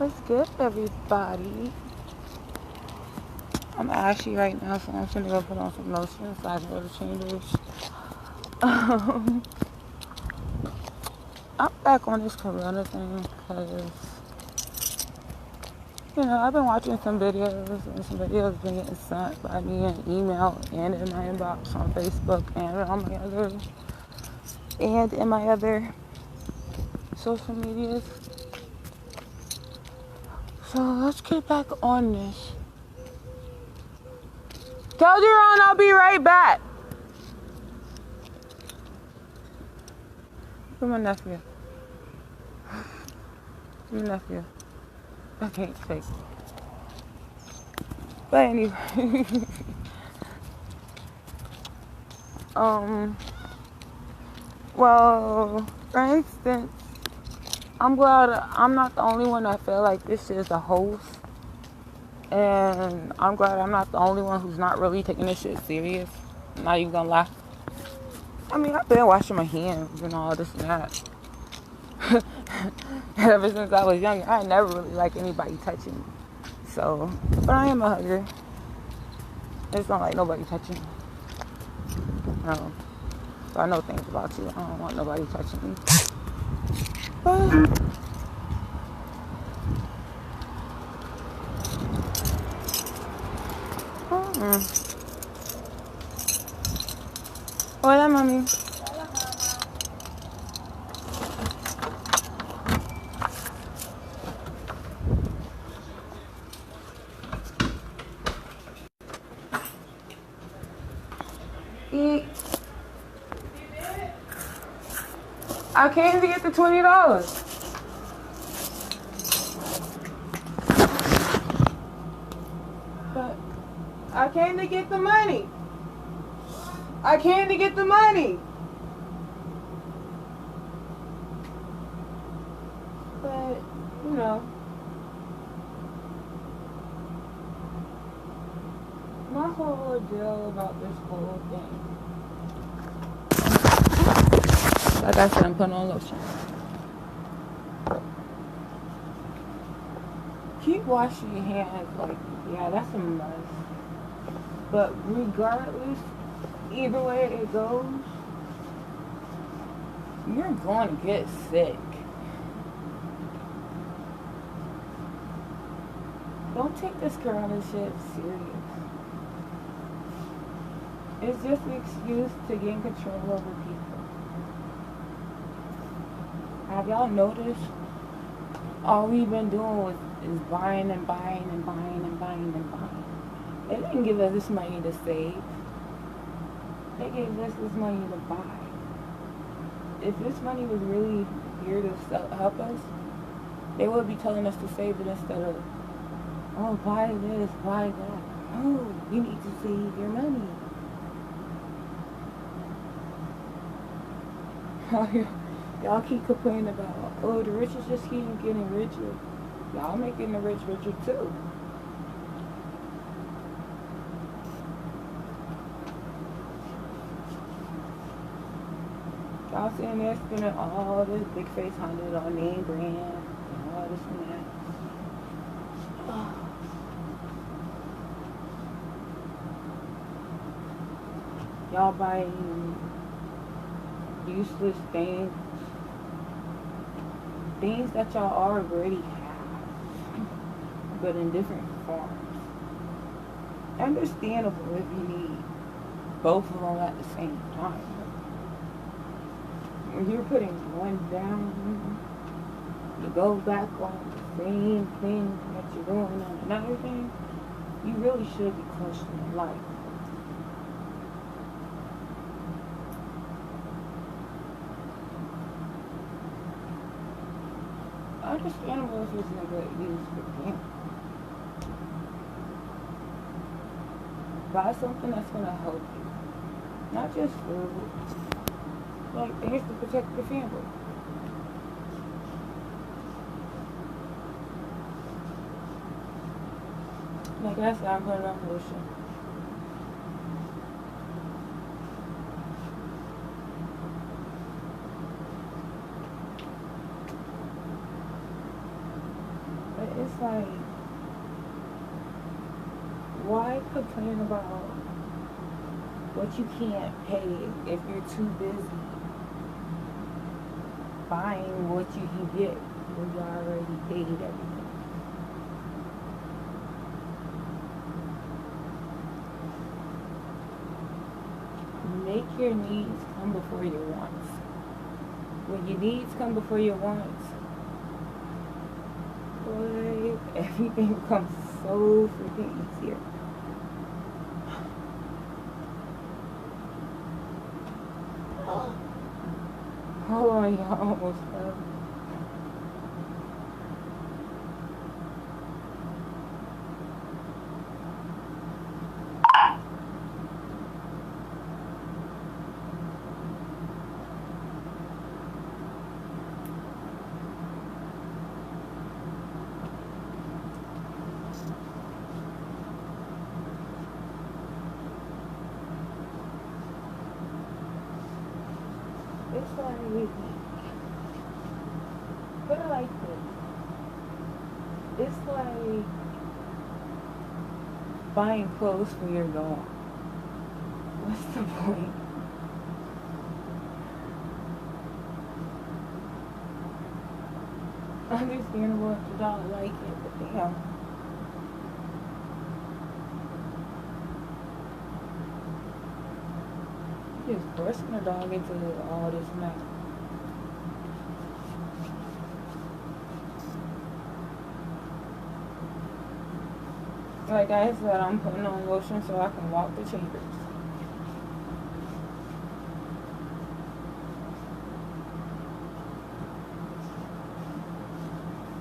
What's good, everybody? I'm ashy right now, so I'm gonna go put on some lotion so I can go to Chambers. I'm back on this Corona thing because, I've been watching some videos, and some videos been getting sent by me in email and in my inbox on Facebook and in my other social medias. So let's get back on this. Tell Jerome I'll be right back. For my nephew. My nephew. I can't take it. But anyway. Well, for instance, I'm glad I'm not the only one that feel like this shit is a host. And I'm glad I'm not the only one who's not really taking this shit serious. I'm not even gonna lie. I mean, I've been washing my hands and all this and that. Ever since I was younger, I never really liked anybody touching me. So, but I am a hugger. It's not like nobody touching me. No. So I know things about you. I don't want nobody touching me. But hola, mami. Eat. I came to get the $20. But I came to get the money. I came to get the money. But, my whole deal about this whole thing. Like I said, I'm putting on lotion. Keep washing your hands. Like, yeah, that's a must. But regardless, either way it goes, you're going to get sick. Don't take this corona shit serious. It's just an excuse to gain control over people. Have y'all noticed? All we've been doing is buying and buying and buying and buying and buying. They didn't give us this money to save. They gave us this money to buy. If this money was really here to help us, they would be telling us to save it instead of, oh, buy this, buy that. Oh, you need to save your money. Y'all keep complaining about, oh, the rich is just keep getting richer. Y'all making the rich richer too. Y'all sitting there spending all this big face $100 on name brand and all this and that. Oh. Y'all buying useless things that y'all already have, but in different forms. Understandable if you need both of them at the same time. When you're putting one down, you go back on the same thing that you're doing on another thing, you really should be questioning life. Understandable if it's never used for gambling. Buy something that's going to help you. Not just food. Like things to protect your family. Like I said, I'm putting on lotion. it's like, why complain about what you can't pay if you're too busy buying what you can get when you already paid everything? Make your needs come before your wants. When your needs come before your wants, boy, everything becomes so freaking easier. Hold on, y'all, almost done. It's like, put it like this. It's like buying clothes when you're gone. What's the point? Understandable if you don't like it, but damn. Just forcing a dog into all this mess. Like I said, I'm putting on lotion so I can walk the chambers.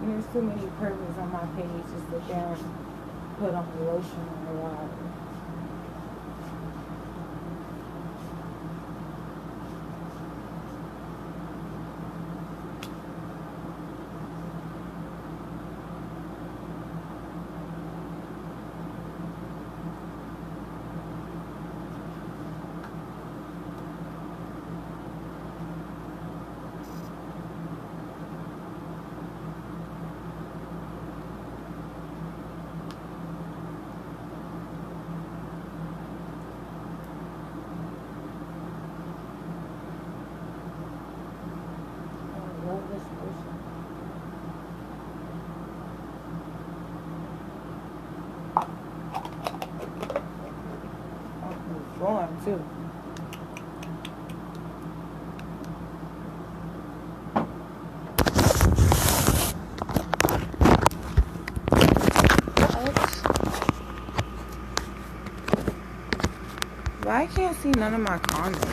And there's too many purposes on my page just to down put on lotion or water. Going too. Why I can't see none of my comments?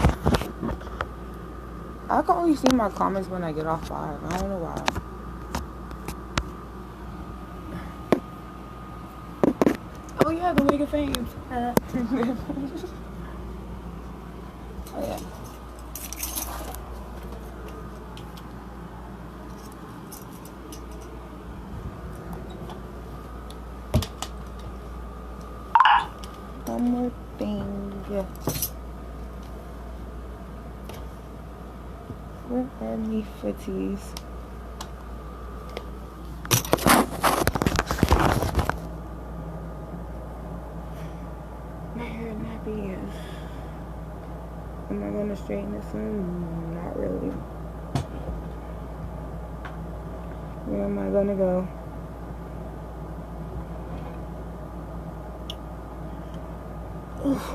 I can only see my comments when I get off live. I don't know why. Oh yeah, the Wig of Fame. Oh yeah. One more thing. Where are me footies? My hair nappy is. Am I gonna straighten this one? Not really. Where am I gonna go? Oof.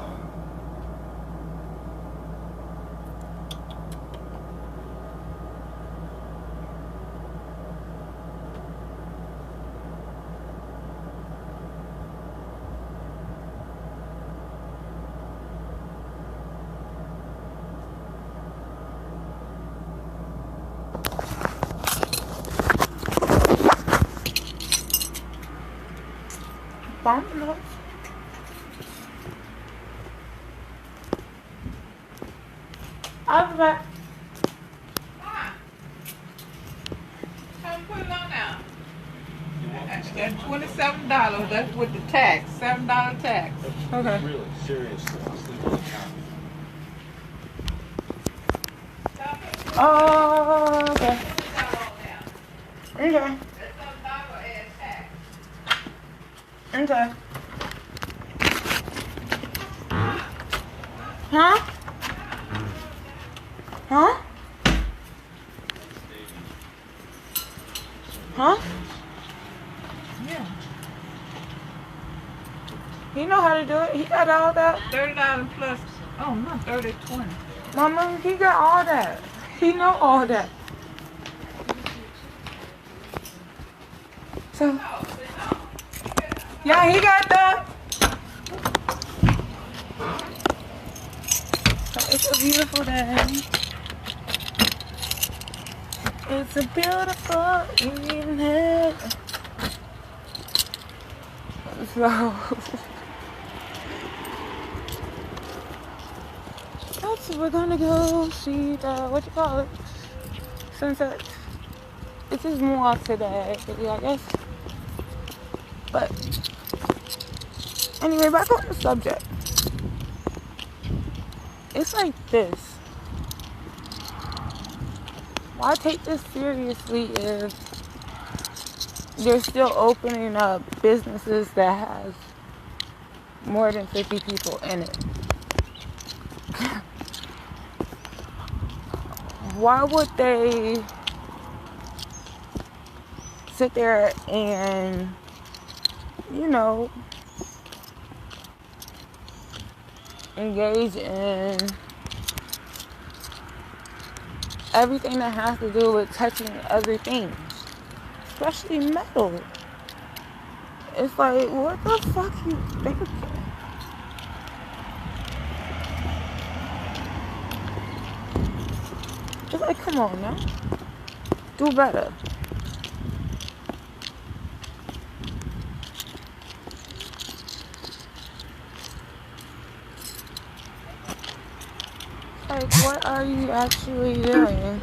Bumping up. I'll be back. I'm putting it on now. That's $27. That's with the tax. $7 tax. Okay. Really serious. Oh, okay. Okay. That's $7 add tax. Okay. Huh? Huh? Huh? Yeah. He know how to do it. He got all that. $30 plus. Oh, not 30, 20. Mama, he got all that. He know all that. So, yeah, he got that. So it's a beautiful day. It's a beautiful evening. So, we're gonna go see the, what you call it, sunset. It's just more today, I guess. But anyway, back on the subject. It's like this. Why take this seriously if they're still opening up businesses that has more than 50 people in it? Why would they sit there and, you know, engage in everything that has to do with touching other things, especially metal? It's like, what the fuck you thinking? It's like, come on now, do better. Like, what are you actually doing?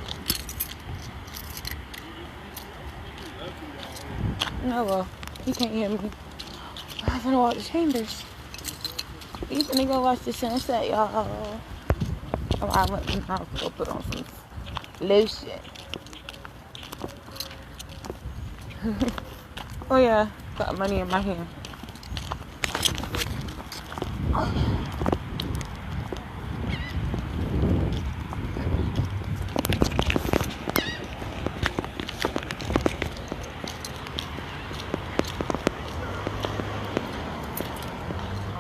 No, well, he can't hear me. I'm gonna watch the Chambers. You finna go watch the sunset, y'all. Oh, I went and I was gonna put on some lotion. Oh yeah, got money in my hand.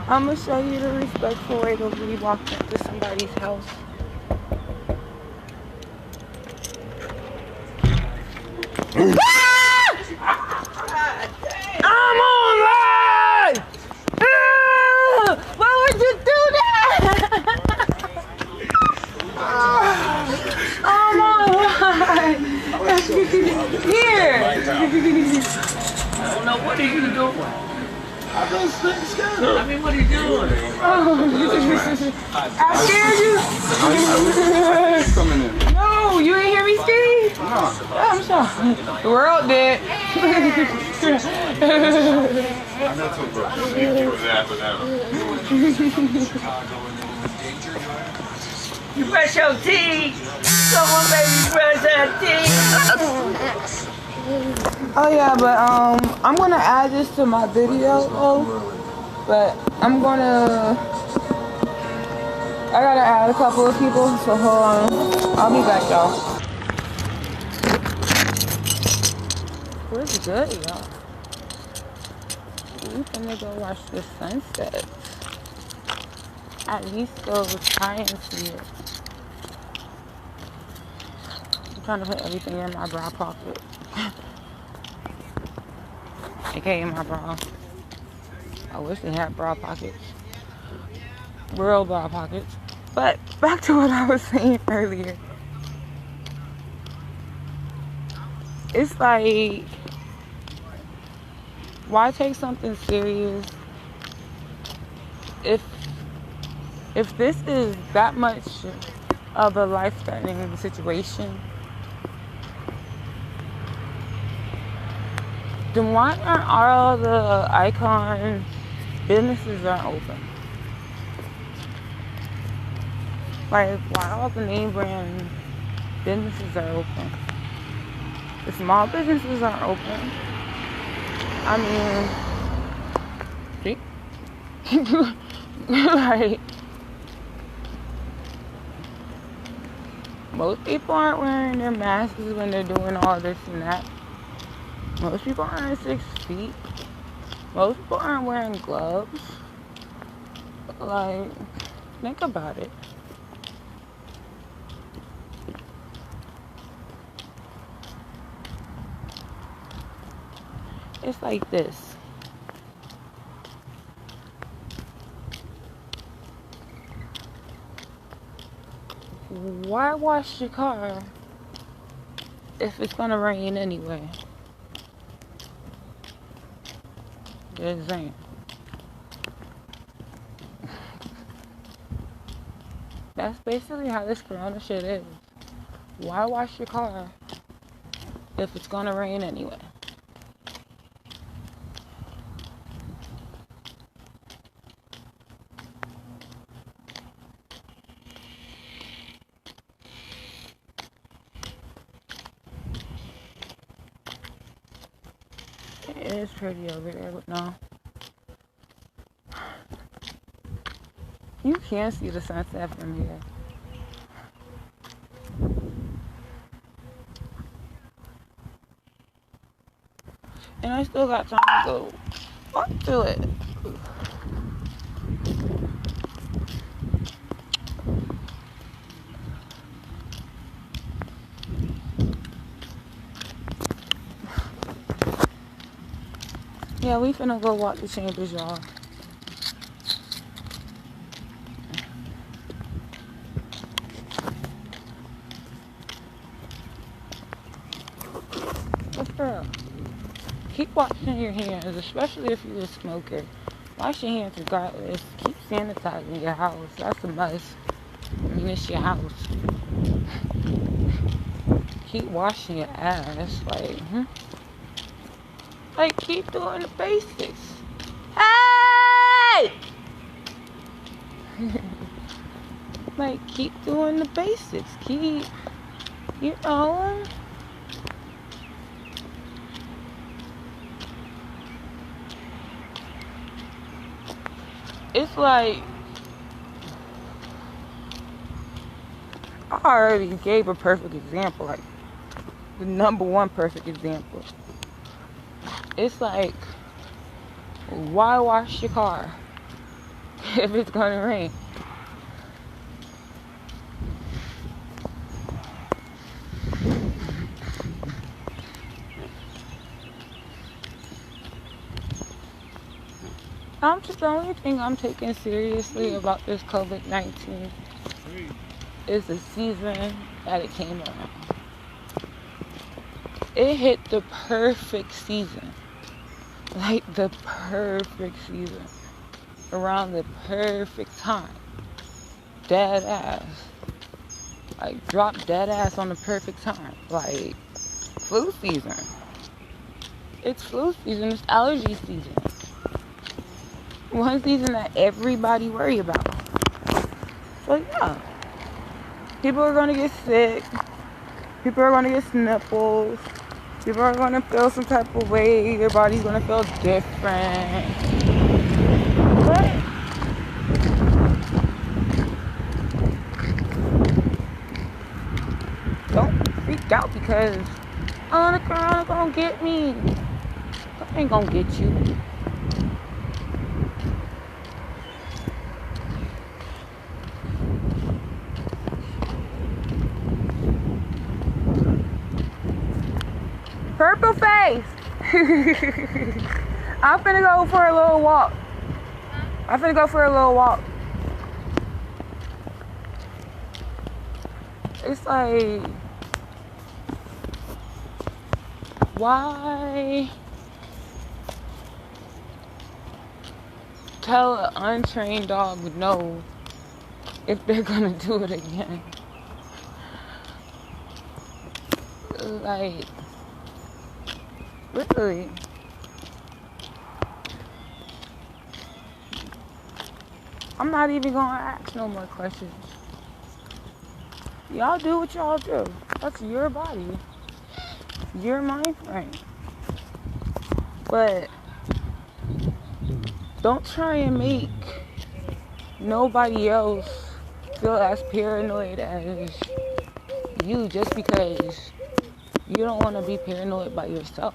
I'm gonna show you the respectful way to be walking into somebody's house. I'm on live! Why would you do that? I'm on live! Here! I don't know, what are you doing? I've been sitting still. I mean, what are you doing? I scared you? Coming in. No, you ain't hear me scream? No. I'm sorry. The world did. I'm not so bro. You brush your teeth. Someone made me brush her teeth. Oh yeah, but I'm gonna add this to my video though. But I gotta add a couple of people, so hold on. I'll be back, y'all. Where's good, y'all? We finna go watch the sunset. At least go try and see it. I'm trying to put everything in my bra pocket. AKA my bra. I wish they had bra pockets. Real bra pockets. But back to what I was saying earlier. It's like, why take something serious if this is that much of a life-threatening situation? Then why aren't all the icon businesses aren't open? Like, why all the name brand businesses are open? The small businesses aren't open. I mean, Like, most people aren't wearing their masks when they're doing all this and that. Most people aren't 6 feet. Most people aren't wearing gloves. Like, think about it. It's like this. Why wash your car if it's gonna rain anyway? Just saying. That's basically how this corona shit is. Why wash your car if it's gonna rain anyway? It is pretty over there, but no. You can see the sunset from here. And I still got time to go up to it. Yeah, we finna go walk the chambers, y'all. What's up? Keep washing your hands, especially if you're a smoker. Wash your hands regardless. Keep sanitizing your house. That's a must. I mean, it's your house. Keep washing your ass. Like, keep doing the basics. Hey! Like, keep doing the basics. Keep, you know. It's like, I already gave a perfect example, like the number one perfect example. It's like, why wash your car if it's gonna rain? The only thing I'm taking seriously about this COVID-19 is the season that it came around. It hit the perfect season. Like the perfect season. Around the perfect time. Dead ass. Like, drop dead ass on the perfect time. Like, flu season. It's flu season. It's allergy season. One season that everybody worry about. So yeah, people are gonna get sick. People are gonna get sniffles. People are gonna feel some type of way. Their body's gonna feel different. But don't freak out because, oh, the corona gonna get me. That ain't gonna get you. Purple face. I'm finna go for a little walk. It's like, why tell an untrained dog no if they're gonna do it again? Like, really. I'm not even gonna ask no more questions. Y'all do what y'all do. That's your body. Your mind frame. But Don't try and make nobody else feel as paranoid as you just because you don't want to be paranoid by yourself.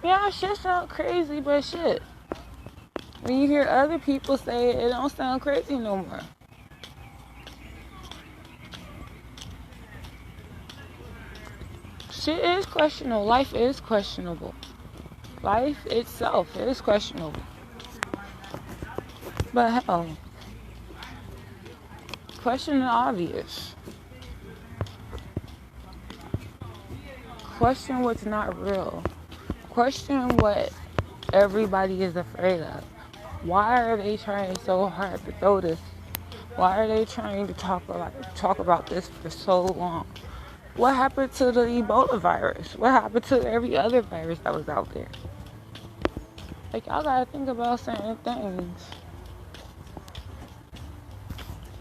Yeah, shit sound crazy, but shit. When you hear other people say it, it don't sound crazy no more. Shit is questionable. Life is questionable. Life itself is questionable. But hell, question the obvious. Question what's not real. Question what everybody is afraid of. Why are they trying so hard to throw this? Why are they trying to talk about this for so long? What happened to the Ebola virus? What happened to every other virus that was out there? Like, y'all gotta think about certain things.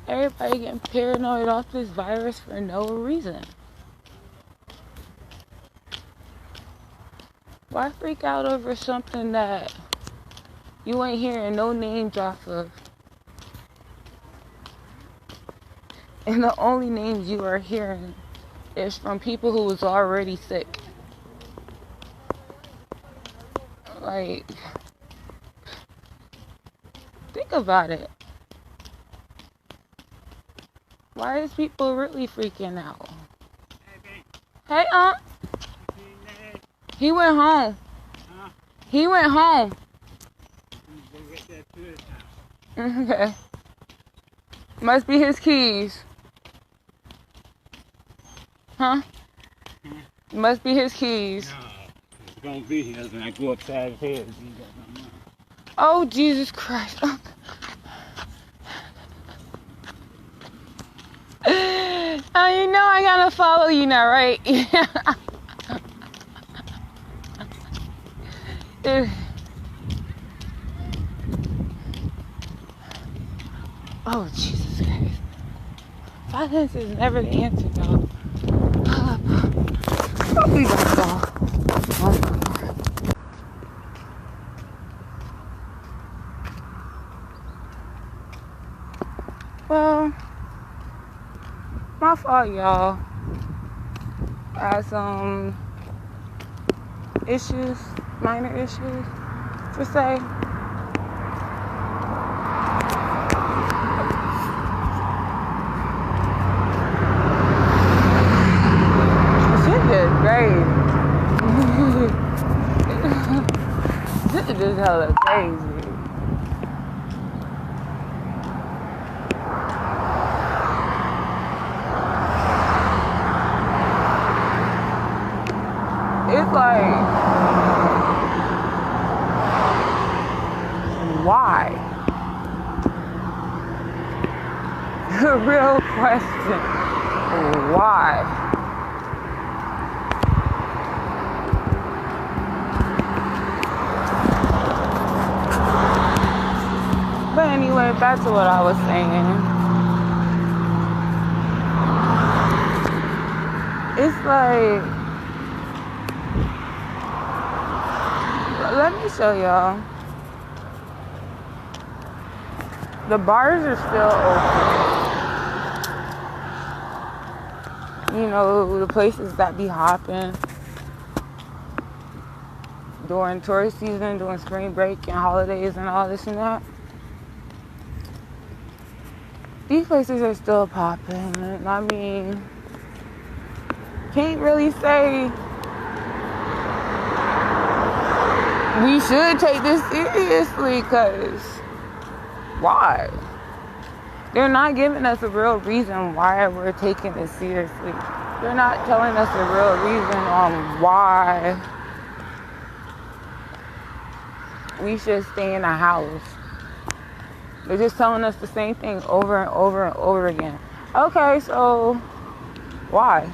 Everybody getting paranoid off this virus for no reason. Why freak out over something that you ain't hearing no names off of? And the only names you are hearing is from people who was already sick. Like, think about it. Why is people really freaking out? Hey, he went home. He went home. Okay. Must be his keys. Huh? Must be his keys. No, it's gonna be here when I go upside his head. Oh, Jesus Christ. Oh, you know I gotta follow you now, right? Oh, Jesus Christ. Silence is never the answer, y'all. We gonna go. Well, my fault, y'all. I had some issues, minor issues, to say. Great. This is just hella crazy. It's like, why? The real question, why? But anyway, back to what I was saying. It's like, let me show y'all. The bars are still open. You know, the places that be hopping during tourist season, during spring break and holidays and all this and that. These places are still popping. I mean, can't really say we should take this seriously, because why? They're not giving us a real reason why we're taking this seriously. They're not telling us a real reason on why we should stay in the house. They're just telling us the same thing over and over and over again. Okay, so why?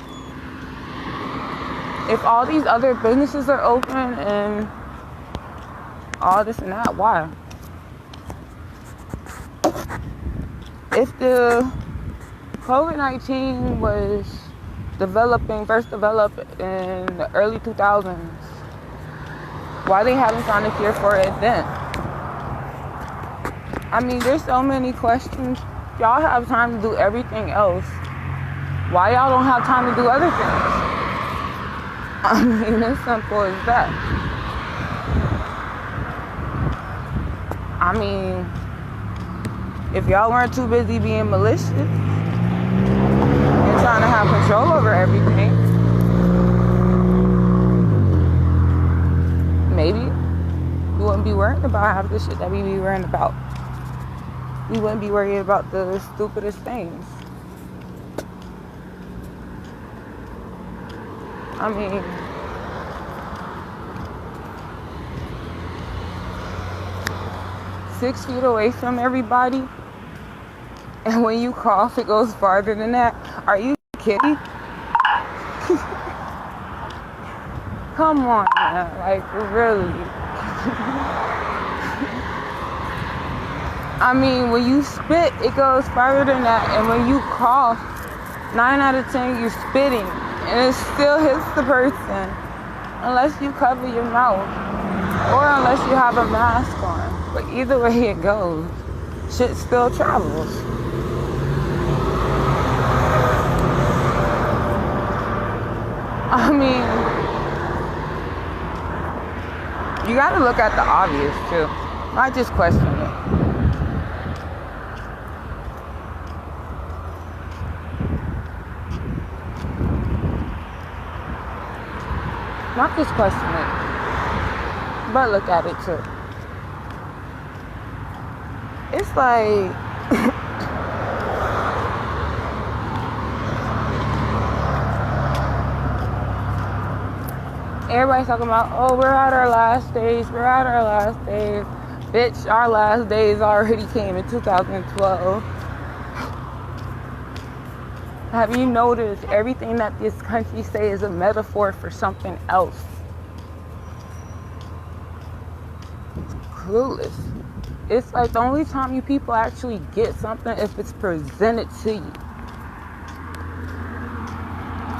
If all these other businesses are open and all this and that, why? If the COVID-19 was first developed in the early 2000s, Why they haven't found a cure for it then? I mean, there's so many questions. Y'all have time to do everything else. Why y'all don't have time to do other things? I mean, it's simple as that. I mean, if y'all weren't too busy being malicious and trying to have control over everything, maybe we wouldn't be worrying about half the shit that we be worrying about. We wouldn't be worried about the stupidest things. I mean, "6 feet away from everybody, and when you cough, it goes farther than that." Are you kidding? Come on, man. Like, really. I mean, when you spit, it goes farther than that. And when you cough, 9 out of 10, you're spitting. And it still hits the person. Unless you cover your mouth. Or unless you have a mask on. But either way it goes, shit still travels. I mean, you gotta look at the obvious too. Not just question it. Not just question it, but look at it too. It's like everybody's talking about, oh, we're at our last days, we're at our last days. Bitch, our last days already came in 2012. Have you noticed everything that this country say is a metaphor for something else? It's clueless. It's like the only time you people actually get something if it's presented to you.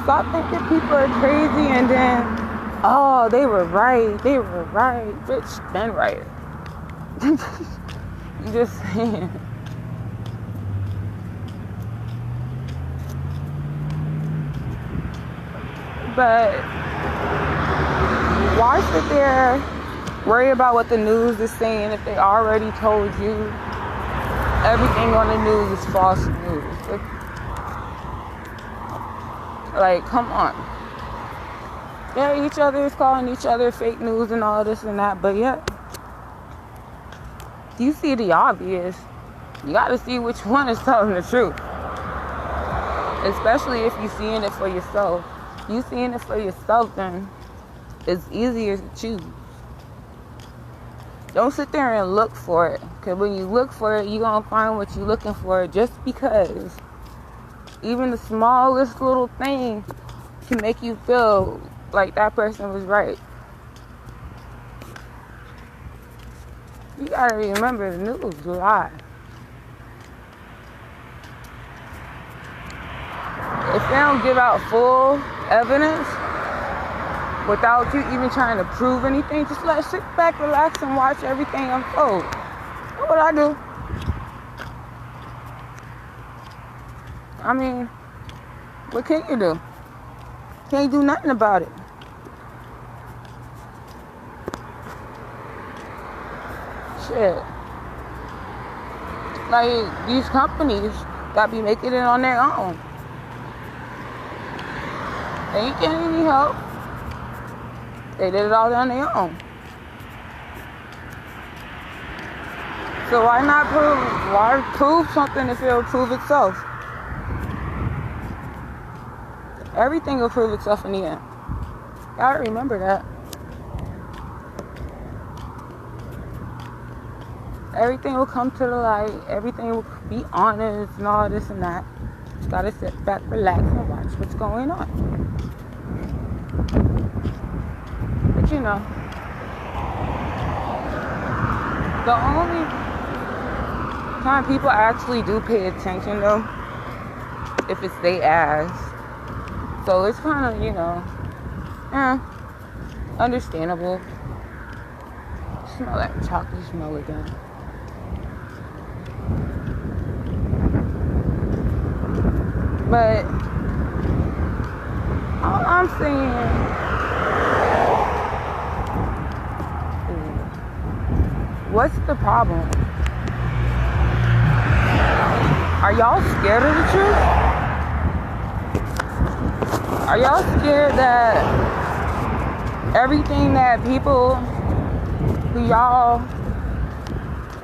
Stop thinking people are crazy and then, oh, they were right. Bitch, been right. You just saying. But why sit there, worry about what the news is saying if they already told you everything on the news is false news? Like, come on. Yeah, each other is calling each other fake news and all this and that, but yeah, you see the obvious. You gotta see which one is telling the truth. Especially if you're seeing it for yourself. You seeing it for yourself, then it's easier to choose. Don't sit there and look for it. Because when you look for it, you're going to find what you're looking for, just because even the smallest little thing can make you feel like that person was right. You got to remember, the news lie. If they don't give out full evidence without you even trying to prove anything, just sit back, relax, and watch everything unfold. That's what I do. I mean, what can you do? Can't do nothing about it. Shit. Like, these companies that be making it on their own. They ain't getting any help. They did it all on their own. So why not prove? Why prove something if it'll prove itself? Everything will prove itself in the end. Gotta remember that. Everything will come to the light. Everything will be honest and all this and that. Just gotta sit back, relax, and watch what's going on. But you know, the only time people actually do pay attention, though, if it's they ass. So it's kind of, understandable. smell that chocolate smell again. But all I'm saying is, what's the problem? Are y'all scared of the truth? Are y'all scared that everything that people who y'all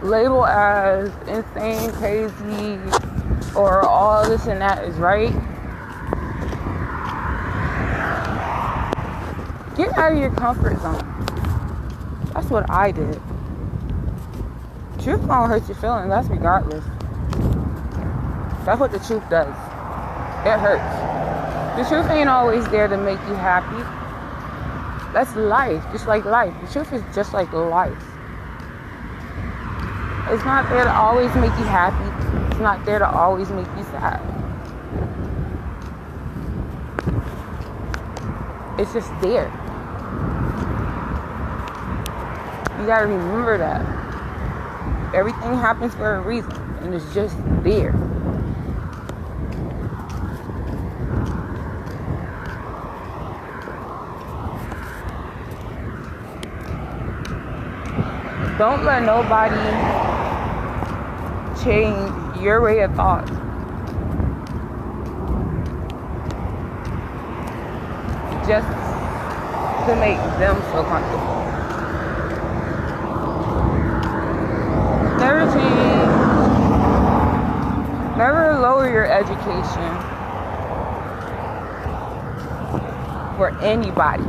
label as insane, crazy, or all this and that is right? Get out of your comfort zone. That's what I did. Truth gonna hurt your feelings, that's regardless. That's what the truth does. It hurts. The truth ain't always there to make you happy. That's life, just like life. The truth is just like life. It's not there to always make you happy. It's not there to always make you sad. It's just there. You gotta remember that. Everything happens for a reason, and it's just there. Don't let nobody change your way of thought. Just to make them feel comfortable. Never change. Never lower your education for anybody.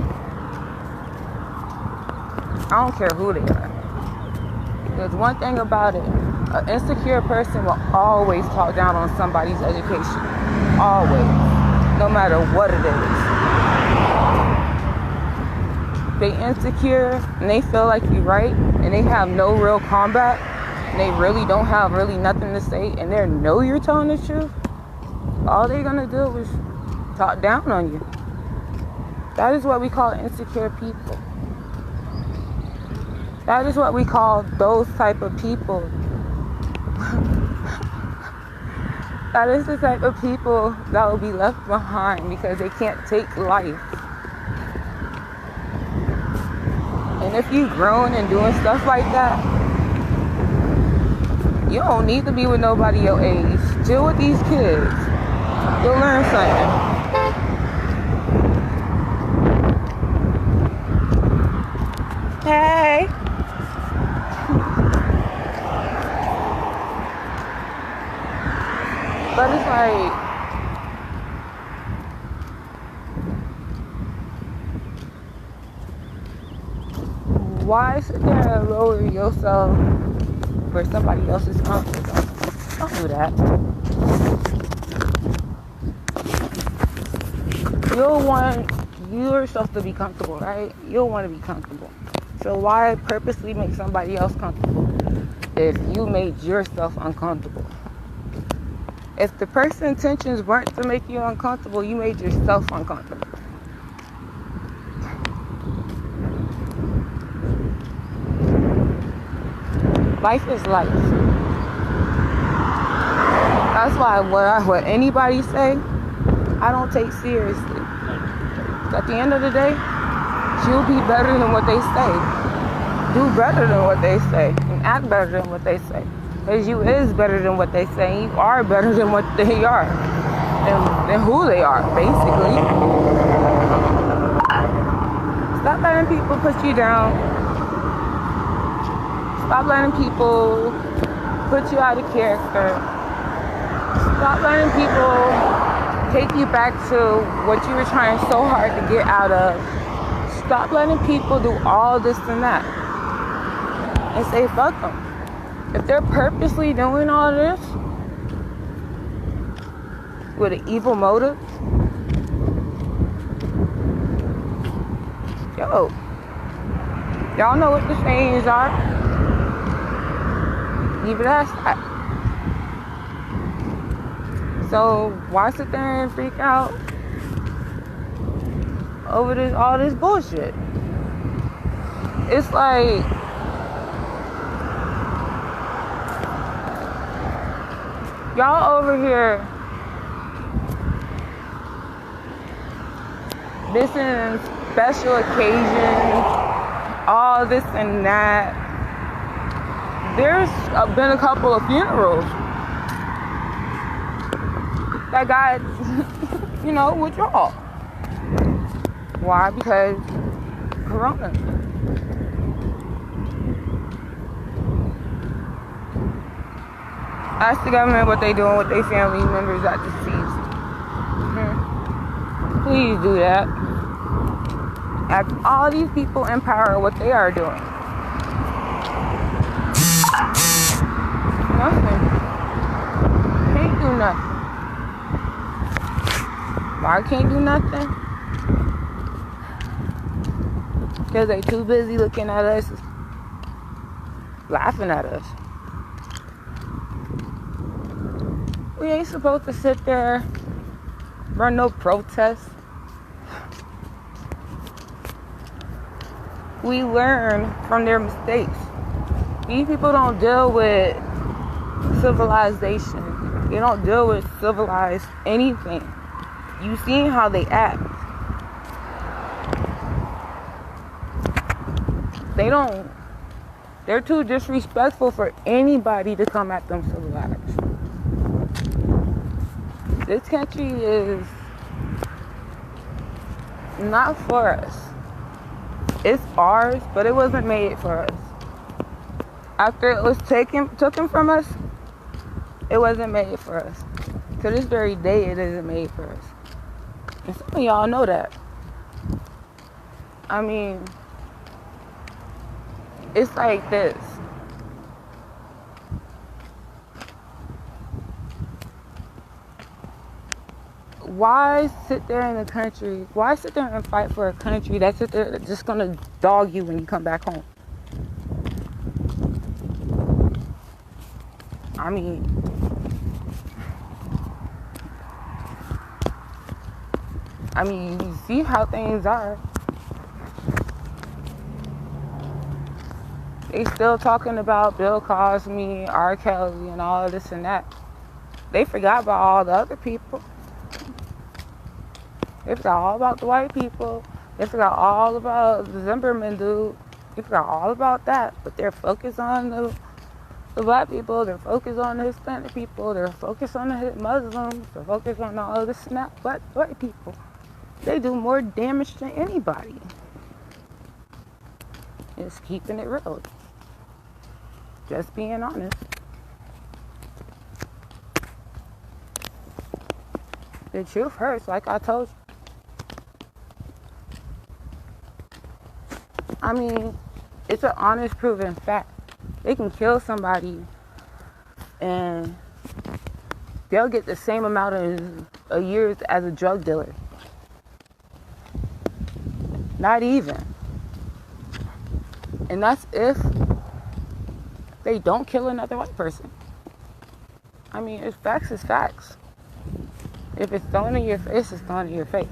I don't care who they are. There's one thing about it. An insecure person will always talk down on somebody's education. Always. No matter what it is. They insecure and they feel like you're right and they have no real combat and they really don't have really nothing to say and they know you're telling the truth. All they're gonna do is talk down on you. That is what we call insecure people. That is what we call those type of people. That is the type of people that will be left behind because they can't take life. And if you've grown and doing stuff like that, you don't need to be with nobody your age. Deal with these kids. You'll learn something. Hey. But it's like, why sit there and lower yourself for somebody else's comfort? Don't do that. You'll want yourself to be comfortable, right? You'll want to be comfortable. So why purposely make somebody else comfortable if you made yourself uncomfortable? If the person's intentions weren't to make you uncomfortable, you made yourself uncomfortable. Life is life. That's why what anybody say, I don't take seriously. At the end of the day, you'll be better than what they say. Do better than what they say. And act better than what they say. Because you is better than what they say. You are better than what they are. And who they are, basically. Stop letting people put you down. Stop letting people put you out of character. Stop letting people take you back to what you were trying so hard to get out of. Stop letting people do all this and that. And say, fuck them. If they're purposely doing all this with an evil motive, yo, y'all know what the sayings are. Leave it as that. So why sit there and freak out over all this bullshit? It's like Y'all over here, this is special occasions, all this and that. There's been a couple of funerals that got, withdrawal. Why? Because Corona. Ask the government what they doing with their family members that deceased. Please do that. Ask all these people in power what they are doing. Nothing. Can't do nothing. Why can't do nothing? Because they too busy looking at us, laughing at us. We ain't supposed to sit there, run no protests. We learn from their mistakes. These people don't deal with civilization. They don't deal with civilized anything. You seen how they act. They're too disrespectful for anybody to come at them civilized. This country is not for us. It's ours, but it wasn't made for us. After it was taken from us, it wasn't made for us. To this very day, it isn't made for us. And some of y'all know that. I mean, it's like this. Why sit there in a country? Why sit there and fight for a country that's just gonna dog you when you come back home? I mean, you see how things are. They still talking about Bill Cosby, R. Kelly, and all this and that. They forgot about all the other people. They forgot all about the white people. They forgot all about the Zimmerman dude. They forgot all about that. But they're focused on the black people. They're focused on the Hispanic people. They're focused on the Muslims. They're focused on all this and that. But white people, they do more damage than anybody. Just keeping it real. Just being honest. The truth hurts, like I told you. I mean, it's an honest, proven fact. They can kill somebody and they'll get the same amount of years as a drug dealer. Not even. And that's if they don't kill another white person. I mean, it's facts is facts. If it's thrown in your face, it's thrown in your face.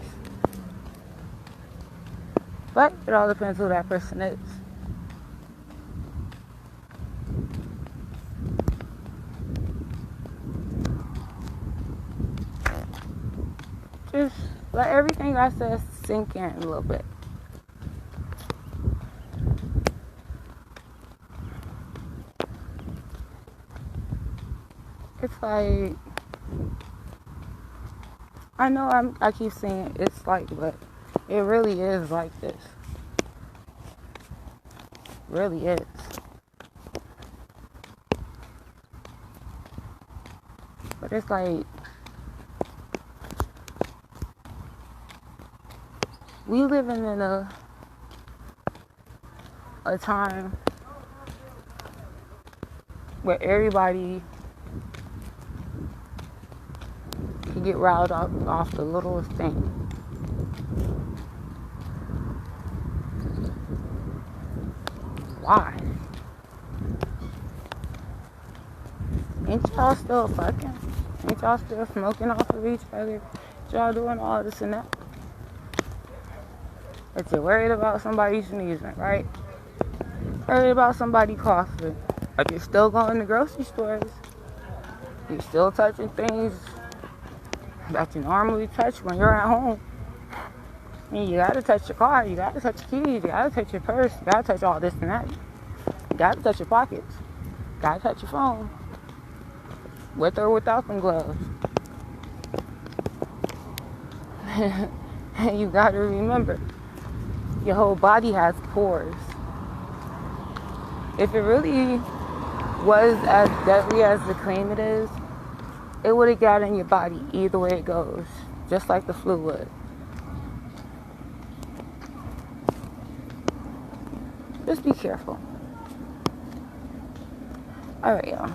But it all depends who that person is. Just let everything I said sink in a little bit. It's like, I know I keep saying it's like, but it really is like this. Really is. But it's like, we living in a time where everybody can get riled off the littlest thing. Why? Ain't y'all still fucking? Ain't y'all still smoking off of each other? Ain't y'all doing all this and that? But you're worried about somebody sneezing, right? Worried about somebody coughing. But you're still going to grocery stores. You're still touching things that you normally touch when you're at home. And you gotta touch your car, you gotta touch your keys, you gotta touch your purse, you gotta touch all this and that. You gotta touch your pockets, you gotta touch your phone, with or without them gloves. And you gotta remember, your whole body has pores. If it really was as deadly as they claim it is, it would have got in your body either way it goes, just like the flu would. Just be careful. Alright, y'all.